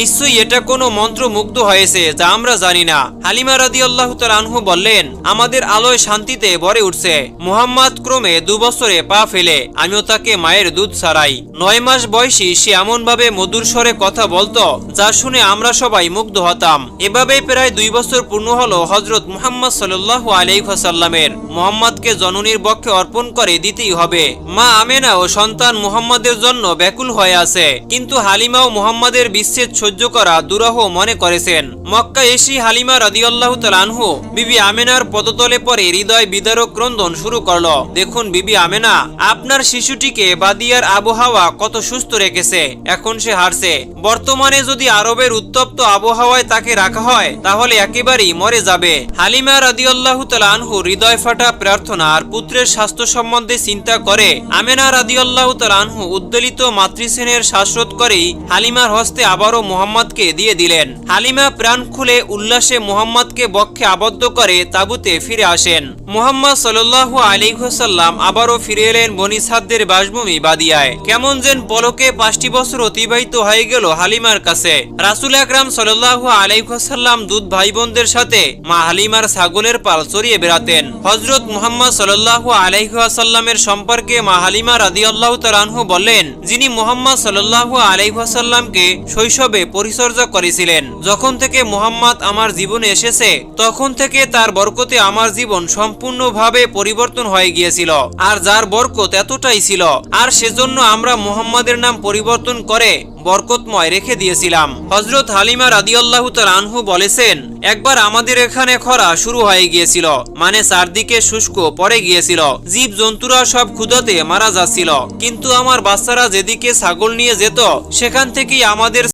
নিশ্চয়ই এটা কোনো মন্ত্রমুগ্ধ হয়েছে যা আমরা জানি না। হালিমা রাদিয়াল্লাহু তাআলা আনহু বললেন, আমাদের আলোয় শান্তিতে ভরে উঠছে। মুহাম্মদ ক্রমে 2 বছরে পা ফেলে আমিও তাকে মায়ের দুধ ছাড়াই। 9 মাস বয়সী সে এমন ভাবে মধুর স্বরে কথা বলতো যা শুনে আমরা সবাই মুগ্ধ হতাম। এভাবেই প্রায় 2 বছর পূর্ণ হলো হযরত মুহাম্মদ সাল্লাল্লাহু আলাইহি ওয়াসাল্লামের। মুহাম্মদকে জননীর বক্ষে অর্পণ করে দিতেই হবে। মা আমেনা ও সন্তান মুহাম্মদের জন্য ব্যাকুল হয়ে আছে, কিন্তু হালিমাও মুহাম্মদের বিচ্ছেদ সহ্য করা দুরূহ মনে করেছেন। মক্কা এসে হালিমা রাদিয়াল্লাহু তাআলা আনহু বিবি আমেনার পদতলে পরে হৃদয় বিদারক ক্রন্দন শুরু করলো। দেখুন বিবি আমেনা, আপনার শিশুটিকে বাদিয়ার আবহাওয়া কত সুস্থ রেখেছে, এখন সে হারছে। বর্তমানে যদি আরবের উত্তপ্ত আবহাওয়ায় তাকে রাখা হয় তাহলে একেবারেই মরে যাবে। হালিমা রাদিয়াল্লাহু তাআলা আনহু হৃদয় ফাটা প্রার্থনা আর পুত্রের স্বাস্থ্য সম্বন্ধে চিন্তা করে আমেনা রাদিয়াল্লাহু তাআলা আনহু উদ্বেলিত মাতৃস্নেহের শ্বাসরোধ করেই হালিমার হস্তে আবারও মুহাম্মদকে দিয়ে দিলেন। হালিমা প্রাণ খুলে উল্লাসে মুহাম্মদকে বক্ষে আবদ্ধ করে তাঁবুতে ফিরে আসেন। মুহাম্মদ সাল্লাল্লাহু আলাইহি ওয়াসাল্লাম আবারও ফিরে এলেন বনি সাদদের বাসভূমি বাদিয়ায়। কেমন যেন পলকে 5টি বছর অতিবাহিত হয়ে গেল হালিমার কাছে। রাসূল আকরাম সাল্লাল্লাহু আলাইহি ওয়াসাল্লাম দুধ ভাই বোনদের সাথে মা হালিমার ছাগলের পাল চড়িয়ে বেড়াতেন। হযরত মুহাম্মদ সাল্লাল্লাহু আলাইহি ওয়াসাল্লামের সম্পর্কে মা হালিমা রাদিয়াল্লাহু তাআলা আনহু বললেন, যিনি মুহাম্মদ সাল্লাল্লাহু আলাইহি ওয়াসাল্লামকে শৈশবে পরিচর্যা করেছিলেন। যখন থেকে মুহাম্মদ আমার জীবনে এসেছে তখন থেকে তার বরকতে আমার জীবন সম্পূর্ণভাবে পরিবর্তন হয়ে গিয়েছিল। আর যার বরকত এতটাই ছিল, আর সেজন্য আমরা মুহাম্মদের নাম পরিবর্তন করে বরকতময় রেখে দিয়েছিলাম। হযরত হালিমা রাদিয়াল্লাহু তাআলা আনহু বলেছেন, একবার আমাদের এখানে খরা শুরু হয়ে গিয়েছিল, মানে চারদিকে শুষ্ক পড়ে গিয়েছিল, জীব জন্তুরা সব ক্ষুধাতে মারা যাচ্ছিল, কিন্তু আমার বাচ্চারা যেদিকে ছাগল নিয়ে যেত সেখান থেকেই আমাদের